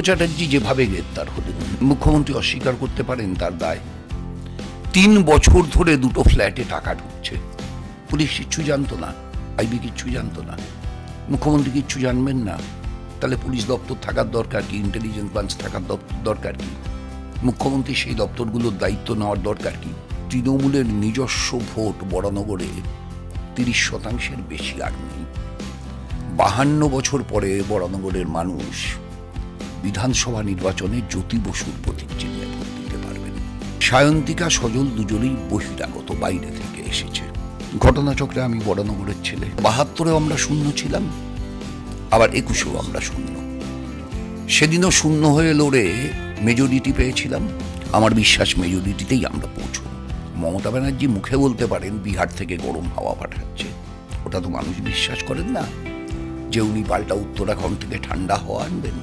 চ্যাটার্জি যেভাবে গ্রেপ্তার হলেন, মুখ্যমন্ত্রী অস্বীকার করতে পারেন তার দায়? 3 বছর ধরে দুটো ফ্ল্যাটে টাকা ঢুকছে, পুলিশ কিচ্ছু জানতো না, আইবি কিচ্ছু জানতো না, মুখ্যমন্ত্রী কিচ্ছু জানবেন না? তাহলে পুলিশ দপ্তর থাকার দরকার কি? ইন্টেলিজেন্স ব্রাঞ্চ থাকার দরকার কি? মুখ্যমন্ত্রী সেই দপ্তরগুলোর দায়িত্ব নেওয়ার দরকার কি? তৃণমূলের নিজস্ব ভোট বরানগরে 30% বেশি আর নেই। 52 বছর পরে বরানগরের মানুষ বিধানসভা নির্বাচনে জ্যোতি বসুর প্রতীক চিহ্নে ভোট দিতে পারবেন। সায়ন্তিকা, সজল দুজনেই বহিরাগত, বাইরে থেকে এসেছে। ঘটনাচক্রে আমি বরানগরের ছেলে। 72-এ আমরা শূন্য ছিলাম, আবার 21-এও আমরা শূন্য। সেদিনও শূন্য হয়ে লড়ে মেজরিটি পেয়েছিলাম। আমার বিশ্বাস মেজরিটিতেই আমরা পৌঁছব। মমতা ব্যানার্জি মুখে বলতে পারেন বিহার থেকে গরম হাওয়া পাঠাচ্ছে, ওটা তো মানুষ বিশ্বাস করেন না যে উনি পাল্টা উত্তরাখণ্ড থেকে ঠান্ডা হাওয়া আনবেন।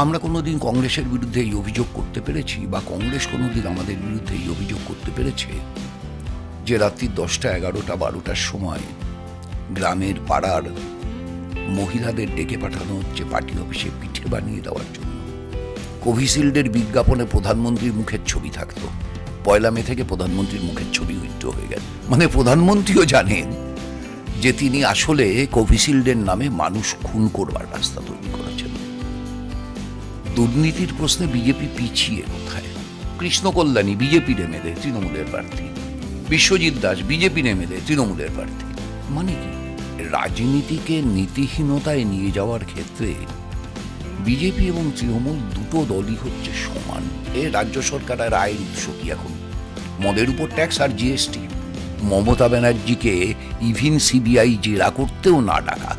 আমরা কোনোদিন কংগ্রেসের বিরুদ্ধে এই অভিযোগ করতে পেরেছি, বা কংগ্রেস কোনোদিন আমাদের বিরুদ্ধে এই অভিযোগ করতে পেরেছে যে রাত্রি 10টা, 11টা, 12টার সময় গ্রামের পাড়ার মহিলাদের ডেকে পাঠানো হচ্ছে পার্টি অফিসে পিঠে বানিয়ে দেওয়ার জন্য? কোভিশিল্ডের বিজ্ঞাপনে প্রধানমন্ত্রীর মুখের ছবি থাকতো, 1 মে থেকে প্রধানমন্ত্রীর মুখের ছবি উইথড্র হয়ে গেল। মানে প্রধানমন্ত্রীও জানেন যে তিনি আসলে কোভিশিল্ডের নামে মানুষ খুন করবার রাস্তা তৈরি করেছেন। দুর্নীতির প্রশ্নে বিজেপি পিছিয়ে কোথায়? কৃষ্ণ কল্যাণী বিজেপির এমএলএ, তৃণমূলের প্রার্থী। বিশ্বজিৎ দাস বিজেপির এমএলএ, তৃণমূলের প্রার্থী। মানে কি? রাজনীতিকে নীতিহীনতায় নিয়ে যাওয়ার ক্ষেত্রে বিজেপি এবং তৃণমূল দুটো দলই হচ্ছে সমান। রাজ্য সরকারের আয়ের উৎস কি এখন? মদের উপর ট্যাক্স আর জিএসটি। মমতা ব্যানার্জিকে ইভিন সিবিআই জেরা করতেও না ডাকা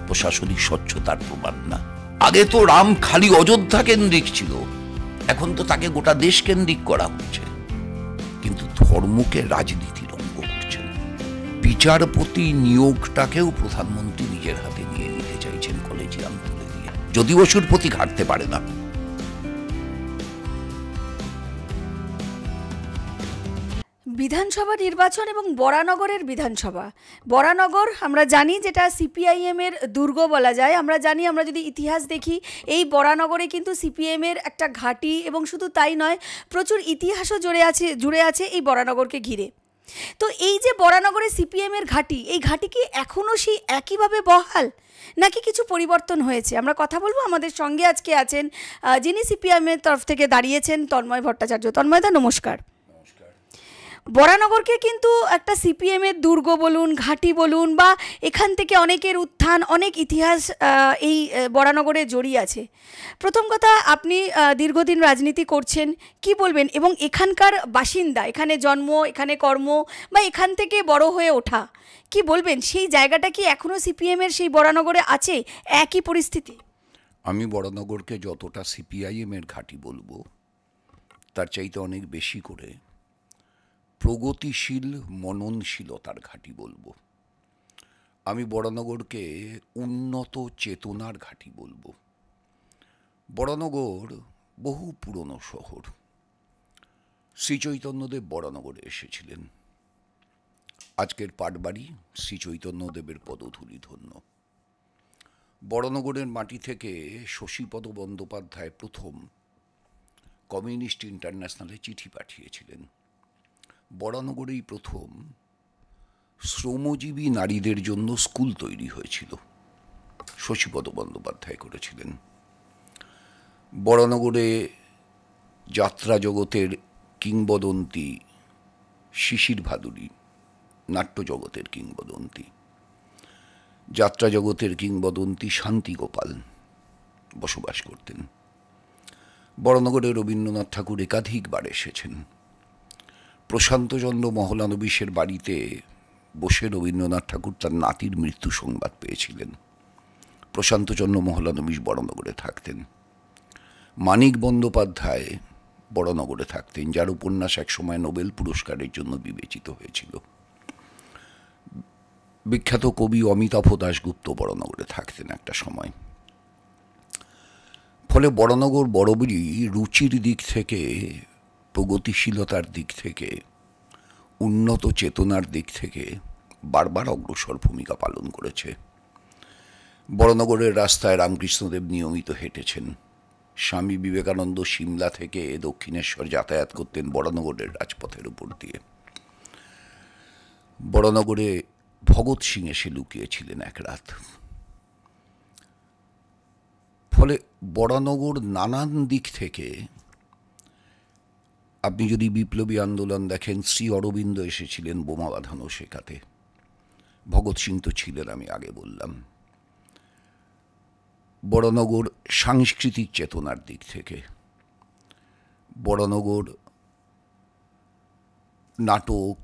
প্রশাসনিক স্বচ্ছতার প্রমাণ না? আগে তো রাম খালি অযোধ্যা কেন্দ্রিক ছিল, এখন তো তাকে গোটা দেশ কেন্দ্রিক করা হচ্ছে। কিন্তু ধর্মকে রাজনীতির অঙ্গ করছেন। বিচারপতি নিয়োগটাকেও প্রধানমন্ত্রী নিজের হাতে নিয়ে নিতে চাইছেন কলেজিয়াম তুলে দিয়ে। জ্যোতি বসুর প্রতীক হারতে পারে না। বিধানসভা নির্বাচন এবং বরানগরের বিধানসভা। বরানগর আমরা জানি যেটা সিপিআইএমের দুর্গ বলা যায়। আমরা জানি, আমরা যদি ইতিহাস দেখি, এই বরানগরে কিন্তু সিপিএমের একটা ঘাঁটি, এবং শুধু তাই নয়, প্রচুর ইতিহাসও জুড়ে আছে এই বরানগরকে ঘিরে। তো এই যে বরানগরে সিপিএমের ঘাঁটি, এই ঘাঁটি কি এখনও সেই একইভাবে বহাল, নাকি কিছু পরিবর্তন হয়েছে? আমরা কথা বলবো। আমাদের সঙ্গে আজকে আছেন যিনি সিপিএমের তরফ থেকে দাঁড়িয়েছেন, তন্ময় ভট্টাচার্য। তন্ময়দা নমস্কার। বরানগরকে কিন্তু একটা সিপিএমের দুর্গ বলুন, ঘাঁটি বলুন, বা এখান থেকে অনেকের উত্থান, অনেক ইতিহাস এই বরানগরে জড়িয়ে আছে। প্রথম কথা, আপনি দীর্ঘদিন রাজনীতি করছেন, কি বলবেন? এবং এখানকার বাসিন্দা, এখানে জন্ম, এখানে কর্ম, বা এখান থেকে বড় হয়ে ওঠা, কি বলবেন? সেই জায়গাটা কি এখনও সিপিএমের সেই বরানগরে আছে, একই পরিস্থিতি? আমি বরানগরকে যতটা সিপিআইএমের ঘাঁটি বলবো, তার চাইতে অনেক বেশি করে প্রগতিশীল মননশীলতার ঘাঁটি বলবো। আমি বরানগরকে উন্নত চেতনার ঘাঁটি বলবো। বরানগর বহু পুরনো শহর। শ্রীচৈতন্যদেব বরানগরে এসেছিলেন। আজকের পাটবাড়ি শ্রীচৈতন্যদেবের পদধূলি ধন্য। বরানগরের মাটি থেকে শশীপদ বন্দ্যোপাধ্যায় প্রথম কমিউনিস্ট ইন্টারন্যাশনালে চিঠি পাঠিয়েছিলেন। বরানগরেই প্রথম শ্রমজীবী নারীদের জন্য স্কুল তৈরি হয়েছিল, শশীপদ বন্দ্যোপাধ্যায় করেছিলেন। বরানগরে যাত্রা জগতের কিংবদন্তি শিশির ভাদুড়ী, নাট্য জগতের কিংবদন্তি, যাত্রা জগতের কিংবদন্তি শান্তি গোপাল বসবাস করতেন। বরানগরে রবীন্দ্রনাথ ঠাকুর একাধিকবার এসেছেন। প্রশান্তচন্দ্র মহলানবিশের বাড়িতে বসে রবীন্দ্রনাথ ঠাকুর তার নাতির মৃত্যু সংবাদ পেয়েছিলেন। প্রশান্তচন্দ্র মহলানবিশ বরানগরে থাকতেন। মানিক বন্দ্যোপাধ্যায় বরানগরে থাকতেন, যার উপন্যাস একসময় নোবেল পুরস্কারের জন্য বিবেচিত হয়েছিল। বিখ্যাত কবি অমিতাভ দাশগুপ্ত বরানগরে থাকতেন একটা সময়। ফলে বরানগর বরাবরই রুচির দিক থেকে, প্রগতিশীলতার দিক থেকে, উন্নত চেতনার দিক থেকে বারবার অগ্রসর ভূমিকা পালন করেছে। বরানগরের রাস্তায় রামকৃষ্ণদেব নিয়মিত হেঁটেছেন। স্বামী বিবেকানন্দ সিমলা থেকে দক্ষিণেশ্বর যাতায়াত করতেন বরানগরের রাজপথের উপর দিয়ে। বরানগরে ভগৎ সিং এসে লুকিয়েছিলেন এক রাত। ফলে বরানগর নানান দিক থেকে, আপনি যদি বিপ্লবী আন্দোলন দেখেন, শ্রী অরবিন্দ এসেছিলেন বোমা বাঁধানো শেখাতে। ভগৎ সিং তো ছিলেন, আমি আগে বললাম। বরানগর সাংস্কৃতিক চেতনার দিক থেকে, বরানগর নাটক,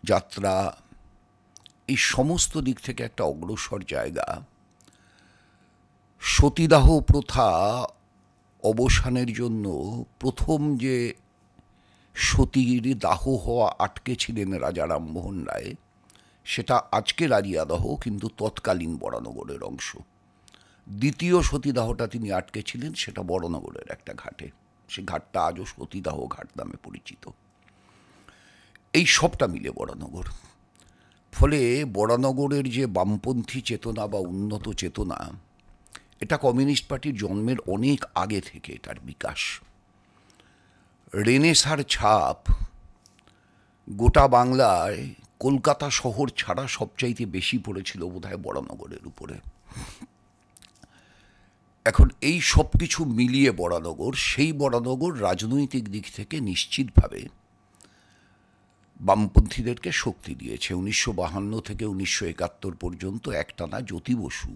যাত্রা, এই সমস্ত দিক থেকে একটা অগ্রসর জায়গা। সতীদাহ প্রথা অবসানের জন্য প্রথম যে সতীর দাহ হওয়া আটকে ছিলেন রাজা রামমোহন রায়, সেটা আজকে রাজিয়াদহ, কিন্তু তৎকালীন বরানগরের অংশ। দ্বিতীয় সতীদাহটা তিনি আটকে ছিলেন, সেটা বরানগরের একটা ঘাটে। সে ঘাটটা আজও সতীদাহ ঘাট নামে পরিচিত। এই সবটা মিলে বরানগর। ফলে বরানগরের যে বামপন্থী চেতনা বা উন্নত চেতনা, এটা কমিউনিস্ট পার্টির জন্মের অনেক আগে থেকে এটার বিকাশ। রেনেসাঁর ছাপ গোটা বাংলায় কলকাতা শহর ছাড়া সবচাইতে বেশি পড়েছিল বোধহয় বরানগরের উপরে। এখন এই সব কিছু মিলিয়ে বরানগর, সেই বরানগর রাজনৈতিক দিক থেকে নিশ্চিতভাবে বামপন্থীদেরকে শক্তি দিয়েছে। 1952 থেকে 1971 পর্যন্ত একটানা জ্যোতি বসু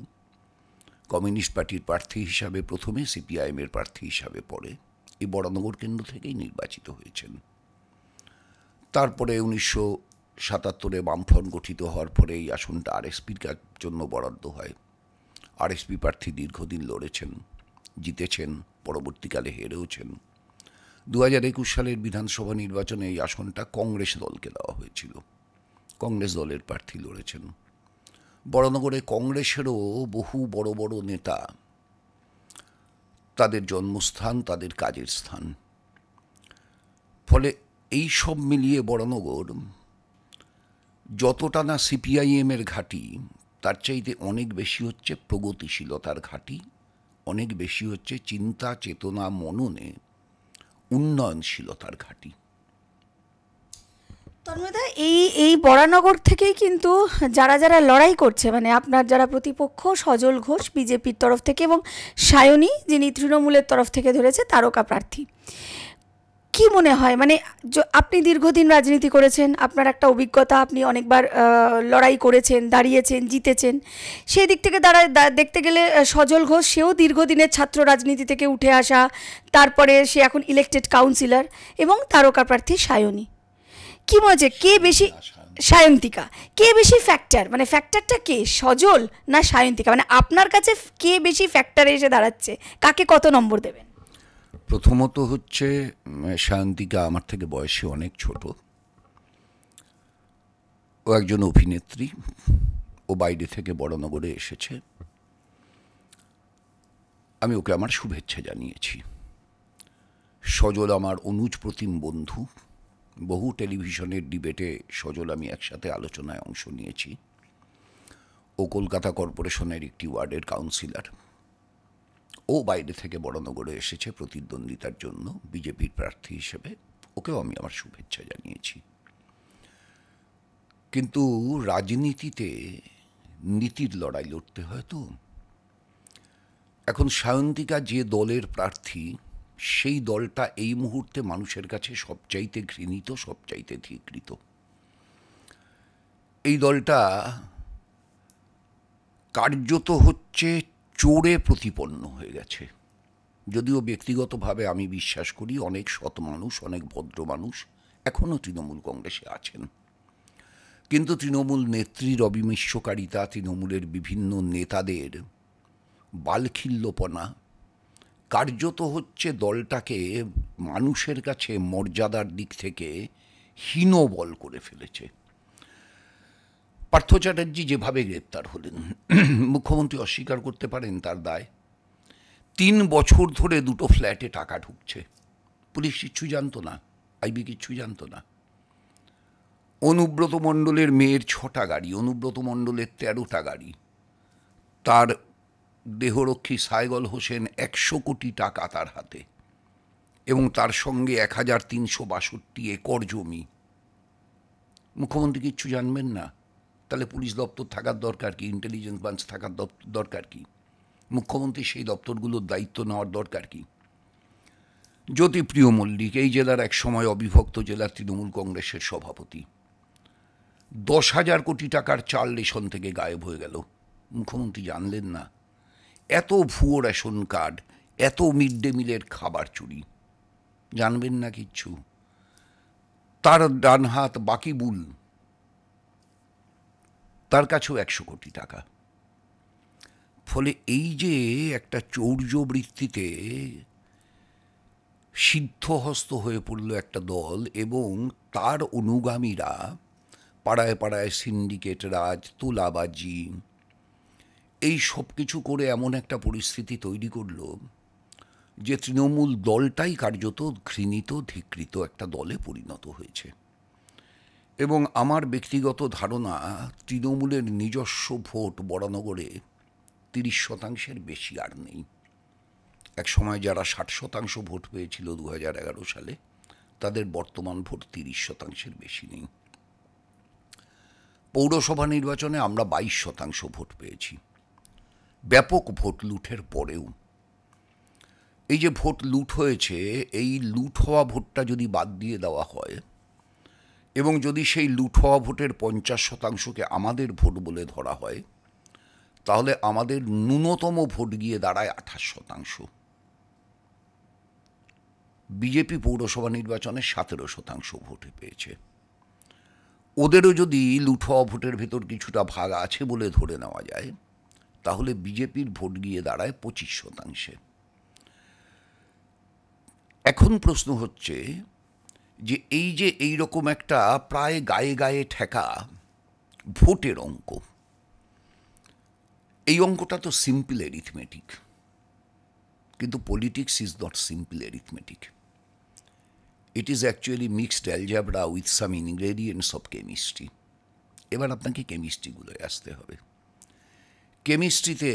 কমিউনিস্ট পার্টির প্রার্থী হিসাবে প্রথমে, সিপিআইএমের প্রার্থী হিসাবে পরে এই বরানগর কেন্দ্র থেকেই নির্বাচিত হয়েছেন। তারপরে 1977 বামফ্রন্ট গঠিত হওয়ার পরে এই আসনটা আরএসপির জন্য বরাদ্দ হয়। আরএসপি প্রার্থী দীর্ঘদিন লড়েছেন, জিতেছেন, পরবর্তীকালে হেরেওছেন। 2021 সালের বিধানসভা নির্বাচনে এই আসনটা কংগ্রেস দলকে দেওয়া হয়েছিল। কংগ্রেস দলের প্রার্থী লড়েছেন। বরানগরে কংগ্রেসেরও বহু বড় বড় নেতা, তাদের জন্মস্থান, তাদের কাজের স্থান। ফলে এই সব মিলিয়ে বরানগর যতটা না সিপিআইএমের ঘাঁটি, তার চাইতে অনেক বেশি হচ্ছে প্রগতিশীলতার ঘাঁটি, অনেক বেশি হচ্ছে চিন্তা চেতনা মননে উন্নয়নশীলতার ঘাঁটি। তন্ময়দা, এই বরানগর থেকেই কিন্তু যারা যারা লড়াই করছে, মানে আপনার যারা প্রতিপক্ষ, সজল ঘোষ বিজেপির তরফ থেকে এবং সায়নী যিনি তৃণমূলের তরফ থেকে ধরেছে তারকা প্রার্থী, কি মনে হয়, মানে আপনি দীর্ঘদিন রাজনীতি করেছেন, আপনার একটা অভিজ্ঞতা, আপনি অনেকবার লড়াই করেছেন, দাঁড়িয়েছেন, জিতেছেন, সেই দিক থেকে দেখতে গেলে সজল ঘোষ, সেও দীর্ঘদিনের ছাত্র রাজনীতি থেকে উঠে আসা, তারপরে সে এখন ইলেকটেড কাউন্সিলর, এবং তারকা প্রার্থী সায়নী। কি মনে হচ্ছে কে বেশি, সায়ন্তিকা, কে বেশি ফ্যাক্টর, মানে ফ্যাক্টরটা কে, সজল না সায়ন্তিকা? মানে আপনার কাছে কে বেশি ফ্যাক্টরে এসে দাঁড়াচ্ছে, কাকে কত নম্বর দেবেন? প্রথমত হচ্ছে সায়ন্তিকা আমার থেকে বয়সে অনেক ছোট। ও একজন অভিনেত্রী, ও বাইরে থেকে বরানগরে এসেছে। আমি ওকে আমার শুভেচ্ছা জানিয়েছি। সজল আমার অনুজ প্রতিম বন্ধু, বহু টেলিভিশনের ডিবেটে সজল আমি একসাথে আলোচনায় অংশ নিয়েছি। ও কলকাতা কর্পোরেশনের একটি ওয়ার্ডের কাউন্সিলর। ও বাইরে থেকে বরানগরে এসেছে প্রতিদ্বন্দ্বিতার জন্য বিজেপির প্রার্থী হিসেবে। ওকেও আমি আমার শুভেচ্ছা জানিয়েছি। কিন্তু রাজনীতিতে নীতির লড়াই লড়তে হয় তো। এখন সায়ন্তিকা যে দলের প্রার্থী, সেই দলটা এই মুহূর্তে মানুষের কাছে সবচাইতে ঘৃণিত, সবচাইতে ধিকৃত। এই দলটা কার্যত হচ্ছে চোরে প্রতিপন্ন হয়ে গেছে। যদিও ব্যক্তিগতভাবে আমি বিশ্বাস করি অনেক সৎ মানুষ, অনেক ভদ্র মানুষ এখনও তৃণমূল কংগ্রেসে আছেন, কিন্তু তৃণমূল নেত্রীর অবিমিষ্যকারিতা, তৃণমূলের বিভিন্ন নেতাদের বালখিল্যপনা কার্যত হচ্ছে দলটাকে মানুষের কাছে মর্যাদার দিক থেকে হীনবল করে ফেলেছে। পার্থ চ্যাটার্জি যেভাবে গ্রেপ্তার হলেন, মুখ্যমন্ত্রী অস্বীকার করতে পারেন তার দায়। 3 বছর ধরে 2টো ফ্ল্যাটে টাকা ঢুকছে, পুলিশ কিচ্ছু জানতো না, আইবি কিচ্ছু জানতো না। অনুব্রত মণ্ডলের মেয়ের 6টা গাড়ি, অনুব্রত মণ্ডলের 13টা গাড়ি, তার দেহরক্ষী সাইগল হোসেন 100 কোটি টাকা তার হাতে, এবং তার সঙ্গে 1362 একর জমি। মুখ্যমন্ত্রী কিচ্ছু জানবেন না? তাহলে পুলিশ দপ্তর থাকার দরকার কি? ইন্টেলিজেন্স ব্রাঞ্চ থাকার দরকার কি? মুখ্যমন্ত্রী সেই দপ্তরগুলোর দায়িত্ব নেওয়ার দরকার কি? জ্যোতিপ্রিয় মল্লিক এই জেলার এক সময় অবিভক্ত জেলার তৃণমূল কংগ্রেসের সভাপতি, 10,000 কোটি টাকার চাল রেশন থেকে গায়েব হয়ে গেল। মুখ্যমন্ত্রী জানলেন না? এত ভুয়ো রেশন কার্ড, এত মিড ডে মিলের খাবার চুরি, জানবেন না কিচ্ছু? তার ডান হাত বাকিবুল, তার কাছেও 100 কোটি টাকা। ফলে এই যে একটা চৌর্যবৃত্তিতে সিদ্ধহস্ত হয়ে পড়ল একটা দল, এবং তার অনুগামীরা পাড়ায় পাড়ায় সিন্ডিকেট রাজ, তোলাবাজি, এই সব কিছু করে এমন একটা পরিস্থিতি তৈরি করল যে তৃণমূল দলটাই কার্যত ঘৃণিত, ধিকৃত একটা দলে পরিণত হয়েছে। এবং আমার ব্যক্তিগত ধারণা, তৃণমূলের নিজস্ব ভোট বরানগরে 30% বেশি আর নেই। এক সময় যারা 60% ভোট পেয়েছিল 2011 সালে, তাদের বর্তমান ভোট 30% বেশি নেই। পৌরসভা নির্বাচনে আমরা 22% ভোট পেয়েছি, ব্যাপক ভোট লুঠের পরেও। এই যে ভোট লুট হয়েছে, এই লুট হওয়া ভোটটা যদি বাদ দিয়ে দেওয়া হয়, এবং যদি সেই লুট হওয়া ভোটের 50%কে আমাদের ভোট বলে ধরা হয়, তাহলে আমাদের ন্যূনতম ভোট গিয়ে দাঁড়ায় 28%। বিজেপি পৌরসভা নির্বাচনে 17% ভোট পেয়েছে। ওদেরও যদি লুট হওয়া ভোটের ভেতর কিছুটা ভাগ আছে বলে ধরে নেওয়া যায়, তাহলে বিজেপির ভোট গিয়ে দাঁড়ায় 25%। এখন প্রশ্ন হচ্ছে যে এই রকম একটা প্রায় গায়ে গায়ে ঠেকা ভোটের অঙ্ক, এই অঙ্কটা তো সিম্পল অ্যারিথমেটিক, কিন্তু politics is not simple arithmetic. It is actually mixed algebra with some ingredients of chemistry. এবার আপনাকে কেমিস্ট্রিগুলোয় আসতে হবে। কেমিস্ট্রিতে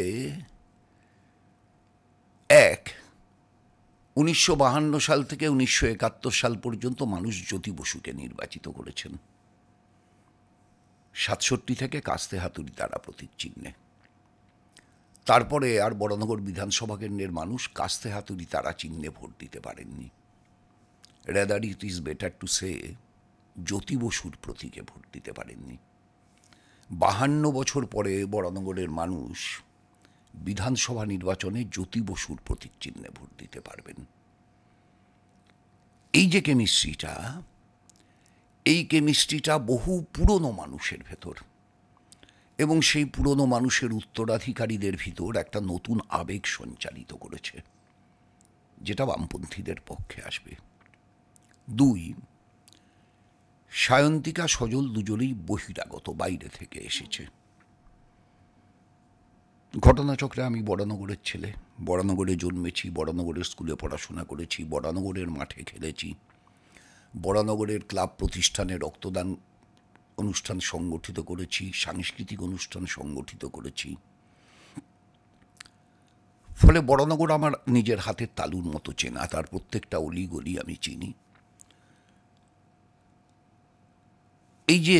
1952 সাল থেকে 1971 সাল পর্যন্ত মানুষ জ্যোতি বসুকে নির্বাচিত করেছেন, 67 থেকে কাস্তে হাতুড়ি তারা প্রতীক চিহ্নে। তারপরে আর বরানগর বিধানসভা কেন্দ্রের মানুষ কাস্তে হাতুড়ি তারা চিহ্নে ভোট দিতে পারেননি। Rather it is better to say Jyoti বসুর প্রতীকে ভোট দিতে পারেননি। 52 বছর পরে বরানগরের মানুষ বিধানসভা নির্বাচনে জ্যোতি বসুর প্রতীক চিহ্নে ভোট দিতে পারবেন। এই যে কেমিস্ট্রিটা, এই কেমিস্ট্রিটা বহু পুরনো মানুষের ভেতর, এবং সেই পুরনো মানুষের উত্তরাধিকারীদের ভিতর একটা নতুন আবেগ সঞ্চালিত করেছে, যেটা বামপন্থীদের পক্ষে আসবে। 2, সায়ন্তিকা সজল দুজনেই বহিরাগত, বাইরে থেকে এসেছে। ঘটনাচক্রে আমি বরানগরের ছেলে, বরানগরে জন্মেছি, বরানগরের স্কুলে পড়াশোনা করেছি, বরানগরের মাঠে খেলেছি, বরানগরের ক্লাব প্রতিষ্ঠানে রক্তদান অনুষ্ঠান সংগঠিত করেছি, সাংস্কৃতিক অনুষ্ঠান সংগঠিত করেছি। ফলে বরানগর আমার নিজের হাতের তালুর মতো চেনা, তার প্রত্যেকটা অলিগলি আমি চিনি। এই যে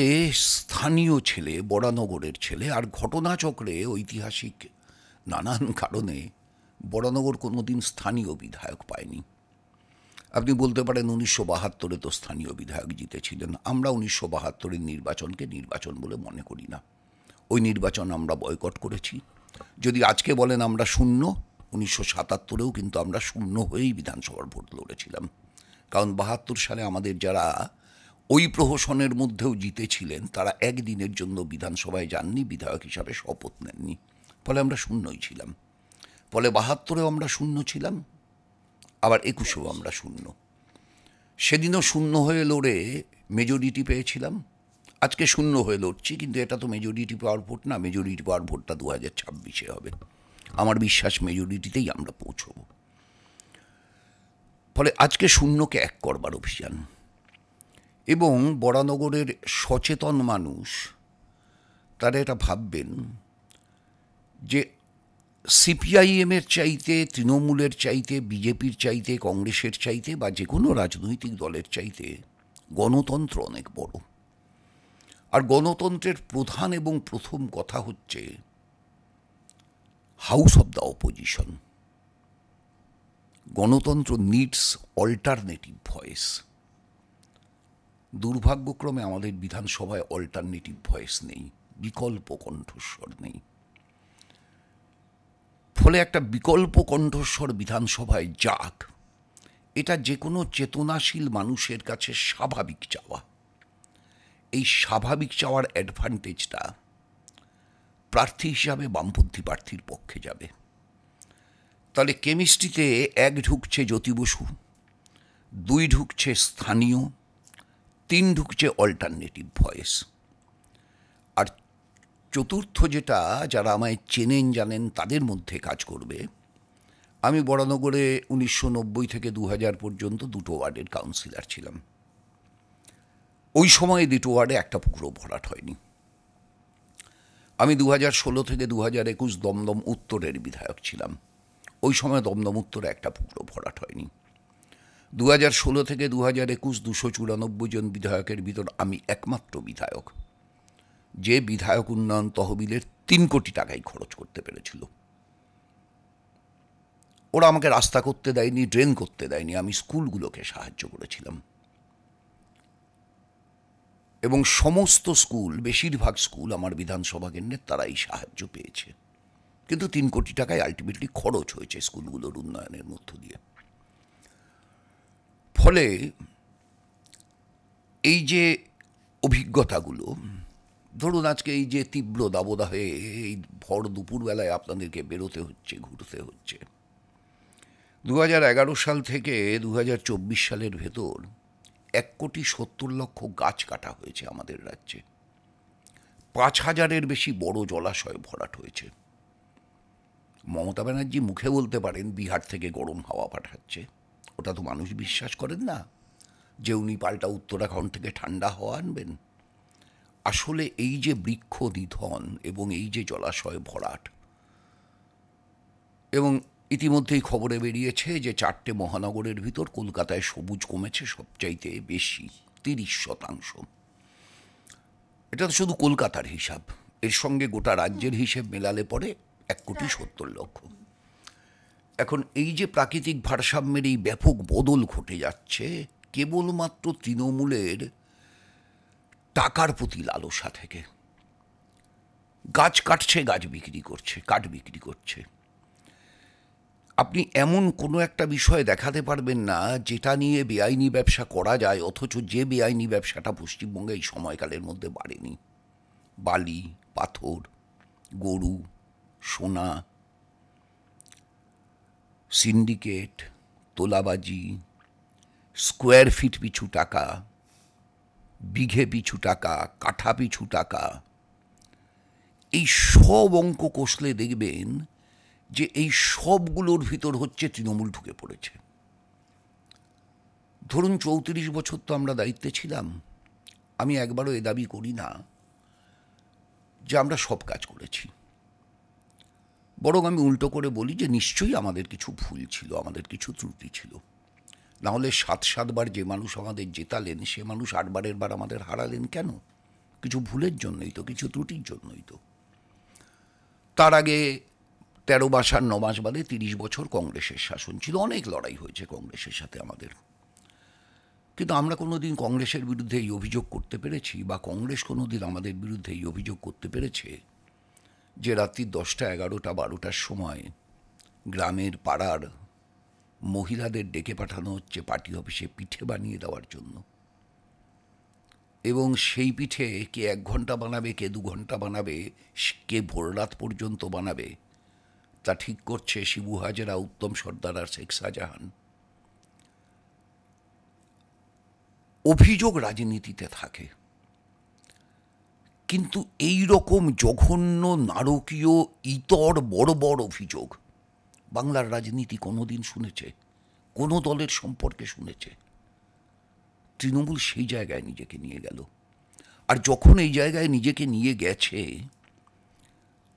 স্থানীয় ছেলে, বরানগরের ছেলে, আর ঘটনাচক্রে ঐতিহাসিক নানান কারণে বরানগর কোনোদিন স্থানীয় বিধায়ক পায়নি। আপনি বলতে পারেন 1972 তো স্থানীয় বিধায়ক জিতেছিলেন। আমরা 1972 নির্বাচনকে নির্বাচন বলে মনে করি না। ওই নির্বাচন আমরা বয়কট করেছি। যদি আজকে বলেন আমরা শূন্য, 1977-ও কিন্তু আমরা শূন্য হয়েই বিধানসভার ভোট লড়েছিলাম। কারণ 72 সালে আমাদের যারা ওই প্রহসনের মধ্যেও জিতেছিলেন, তারা একদিনের জন্য বিধানসভায় যাননি, বিধায়ক হিসাবে শপথ নেননি। ফলে আমরা শূন্যই ছিলাম। ফলে 72-এও আমরা শূন্য ছিলাম, আবার 21-এও আমরা শূন্য। সেদিনও শূন্য হয়ে লড়ে মেজরিটি পেয়েছিলাম, আজকে শূন্য হয়ে লড়ছি, কিন্তু এটা তো মেজরিটি পাওয়ার ভোট না। মেজরিটি পাওয়ার ভোটটা 2026-এ হবে। আমার বিশ্বাস মেজরিটিতেই আমরা পৌঁছব। ফলে আজকে শূন্যকে এক করবার অভিযান। এবং বরানগরের সচেতন মানুষ তারা এটা ভাববেন যে সিপিআইএমের চাইতে, তৃণমূলের চাইতে, বিজেপির চাইতে, কংগ্রেসের চাইতে বা যে কোনো রাজনৈতিক দলের চাইতে গণতন্ত্র অনেক বড়। আর গণতন্ত্রের প্রধান এবং প্রথম কথা হচ্ছে হাউস অব দ্য অপোজিশন। গণতন্ত্র নিডস অল্টারনেটিভ ভয়েস। দুর্ভাগ্যক্রমে আমাদের বিধানসভায় অল্টারনেটিভ ভয়েস নেই, বিকল্প কণ্ঠস্বর নেই। ফলে একটা বিকল্প কণ্ঠস্বর বিধানসভায় যাক, এটা যে কোনো চেতনাশীল মানুষের কাছে স্বাভাবিক চাওয়া। এই স্বাভাবিক চাওয়ার অ্যাডভান্টেজটা প্রার্থী হিসাবে বামপন্থী প্রার্থীর পক্ষে যাবে। তাহলে কেমিস্ট্রিতে 1 ঢুকছে জ্যোতি বসু, 2 ঢুকছে স্থানীয়, 3 ঢুকছে অল্টারনেটিভ ভয়েস। আর চতুর্থ যেটা, যারা আমায় চেনেন জানেন তাদের মধ্যে কাজ করবে, আমি বরানগরে 1990 থেকে 2000 পর্যন্ত 2টো ওয়ার্ডের কাউন্সিলর ছিলাম। ওই সময়ে 2টো ওয়ার্ডে একটা পুকুরও ভরাট হয়নি। আমি 2016 থেকে 2021 দমদম উত্তরের বিধায়ক ছিলাম। ওই সময় দমদম উত্তরে একটা পুকুরও ভরাট হয়নি। 2016 থেকে 2021 294 জন বিধায়কের ভিতর আমি একমাত্র বিধায়ক যে বিধায়ক উন্নয়ন তহবিলের 3 কোটি টাকাই খরচ করতে পেরেছিল। ওরা আমাকে রাস্তা করতে দেয়নি, ড্রেন করতে দেয়নি, আমি স্কুলগুলোকে সাহায্য করেছিলাম। এবং সমস্ত স্কুল, বেশিরভাগ স্কুল আমার বিধানসভা কেন্দ্রে তারাই সাহায্য পেয়েছে। কিন্তু 3 কোটি টাকায় আলটিমেটলি খরচ হয়েছে স্কুলগুলোর উন্নয়নের মধ্য দিয়ে। ফলে এই যে অভিজ্ঞতাগুলো, ধরুন আজকে এই যে তীব্র দাবদাহে এই ভর দুপুরবেলায় আপনাদেরকে বেরোতে হচ্ছে, ঘুরতে হচ্ছে, 2011 সাল থেকে 2024 সালের ভেতর 1,70,00,000 গাছ কাটা হয়েছে আমাদের রাজ্যে। 5,000-এর বেশি বড় জলাশয় ভরাট হয়েছে। মমতা ব্যানার্জি মুখে বলতে পারেন বিহার থেকে গরম হাওয়া পাঠাচ্ছে, ওটা তো মানুষ বিশ্বাস করেন না যে উনি পাল্টা উত্তরাখণ্ড থেকে ঠান্ডা হাওয়া আনবেন। আসলে এই যে বৃক্ষ নিধন এবং এই যে জলাশয় ভরাট, এবং ইতিমধ্যেই খবরে বেরিয়েছে যে 4টে মহানগরের ভিতর কলকাতায় সবুজ কমেছে সবচাইতে বেশি, 30%। এটা তো শুধু কলকাতার হিসাব, এর সঙ্গে গোটা রাজ্যের হিসেব মেলালে পরে 1,70,00,000। এখন এই যে প্রাকৃতিক ভারসাম্যের এই ব্যাপক বদল ঘটে যাচ্ছে কেবলমাত্র তৃণমূলের টাকার প্রতি লালসা থেকে। গাছ কাটছে, গাছ বিক্রি করছে, কাঠ বিক্রি করছে। আপনি এমন কোনো একটা বিষয় দেখাতে পারবেন না যেটা নিয়ে বেআইনি ব্যবসা করা যায়, অথচ যে বেআইনি ব্যবসাটা পশ্চিমবঙ্গে এই সময়কালের মধ্যে বাড়েনি। বালি, পাথর, গরু, সোনা, সিন্ডিকেট, তোলাবাজি, স্কোয়ার ফিট পিছু টাকা, বিঘে পিছু টাকা, কাঠা পিছু টাকা, এই সব অঙ্ক কষলে দেখবেন যে এই সবগুলোর ভিতর হচ্ছে তৃণমূল ঢুকে পড়েছে। ধরুন 34 বছর তো আমরা দায়িত্বে ছিলাম, আমি একবারও এ দাবি করি না যে আমরা সব কাজ করেছি, বরং আমি উল্টো করে বলি যে নিশ্চয়ই আমাদের কিছু ভুল ছিল, আমাদের কিছু ত্রুটি ছিল। নাহলে 7-7 বার যে মানুষ আমাদের জেতালেন সে মানুষ 8বারের বার আমাদের হারালেন কেন? কিছু ভুলের জন্যই তো, কিছু ত্রুটির জন্যই তো। তার আগে 13 মাস আর 9 মাস বাদে 30 বছর কংগ্রেসের শাসন ছিল, অনেক লড়াই হয়েছে কংগ্রেসের সাথে আমাদের। কিন্তু আমরা কোনোদিন কংগ্রেসের বিরুদ্ধে এই অভিযোগ করতে পেরেছি, বা কংগ্রেস কোনোদিন আমাদের বিরুদ্ধে এই অভিযোগ করতে পেরেছে যে রাত্রি 10টা, 11টা, 12টার সময় গ্রামের পাড়ার মহিলাদের ডেকে পাঠানো হচ্ছে পার্টি অফিসে পিঠে বানিয়ে দেওয়ার জন্য, এবং সেই পিঠে কে 1 ঘন্টা বানাবে, কে 2 ঘন্টা বানাবে, কে ভোররাত পর্যন্ত বানাবে, তা ঠিক করছে শিবু হাজরা, উত্তম সর্দার আর শেখ শাহজাহান। অভিযোগ রাজনীতিতে থাকে, কিন্তু এই রকম জঘন্য, নারকীয়, ইতর বড় বড় অভিযোগ বাংলার রাজনীতি কোনোদিন শুনেছে? কোনো দলের সম্পর্কে শুনেছে? তৃণমূল সেই জায়গায় নিজেকে নিয়ে গেল। আর যখন এই জায়গায় নিজেকে নিয়ে গেছে,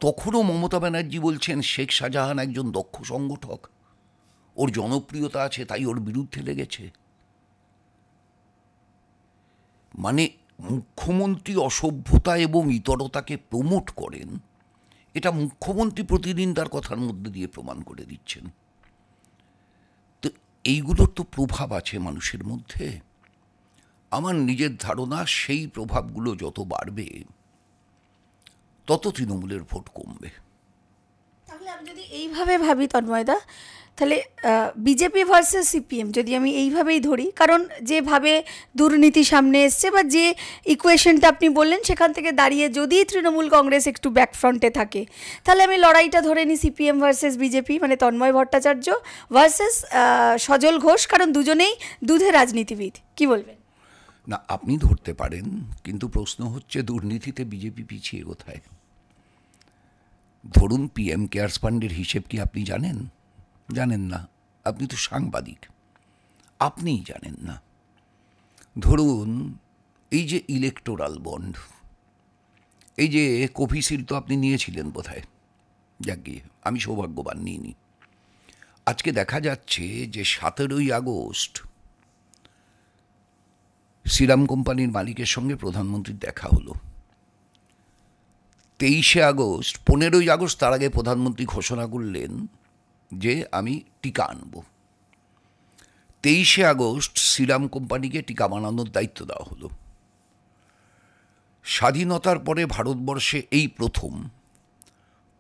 তখনও মমতা ব্যানার্জি বলছেন শেখ শাহজাহান একজন দক্ষ সংগঠক, ওর জনপ্রিয়তা আছে তাই ওর বিরুদ্ধে লেগেছে। মানে মুখ্যমন্ত্রী অসভ্যতা এবং ইতরতাকে প্রমোট করেন, এটা মুখ্যমন্ত্রী প্রতিদিন তার কথার মধ্যে দিয়ে প্রমাণ করে দিচ্ছেন। তো এইগুলোর তো প্রভাব আছে মানুষের মধ্যে। আমার নিজের ধারণা সেই প্রভাবগুলো যত বাড়বে তত তৃণমূলের ভোট কমবে। তাহলে আমি যদি এইভাবে ভাবি তন্ময়দা, তাহলে বিজেপি ভার্সেস সিপিএম যদি আমি এইভাবেই ধরি, কারণ যেভাবে দুর্নীতি সামনে এসছে বা যে ইকুয়েশনটা আপনি বললেন সেখান থেকে দাঁড়িয়ে যদি তৃণমূল কংগ্রেস একটু ব্যাকফ্রন্টে থাকে, তাহলে আমি লড়াইটা ধরে নিই সিপিএম ভার্সেস বিজেপি, মানে তন্ময় ভট্টাচার্য ভার্সেস সজল ঘোষ, কারণ দুজনেই দুধে রাজনীতিবিদ। কি বলবেন? না, আপনি ধরতে পারেন, কিন্তু প্রশ্ন হচ্ছে দুর্নীতিতে বিজেপি পিছিয়ে কোথায়? ধরুন পিএম কেয়ার্স ফান্ডের হিসেব কি আপনি জানেন? জানেন না। আপনি তো সাংবাদিক, আপনিই জানেন না। ধরুন এই যে ইলেকটোরাল বন্ড, এই যে কোভিশিল্ড তো আপনি নিয়েছিলেন বোধহয়, যাক গিয়ে আমি সৌভাগ্যবান নিইনি। আজকে দেখা যাচ্ছে যে 17ই আগস্ট সিরাম কোম্পানির মালিকের সঙ্গে প্রধানমন্ত্রীর দেখা হলো। 23শে আগস্ট, 15ই আগস্ট তার আগে প্রধানমন্ত্রী ঘোষণা করলেন যে আমি টিকা আনব। 23শে আগস্ট সিরাম কোম্পানিকে টিকা বানানোর দায়িত্ব দেওয়া হলো। স্বাধীনতার পরে ভারতবর্ষে এই প্রথম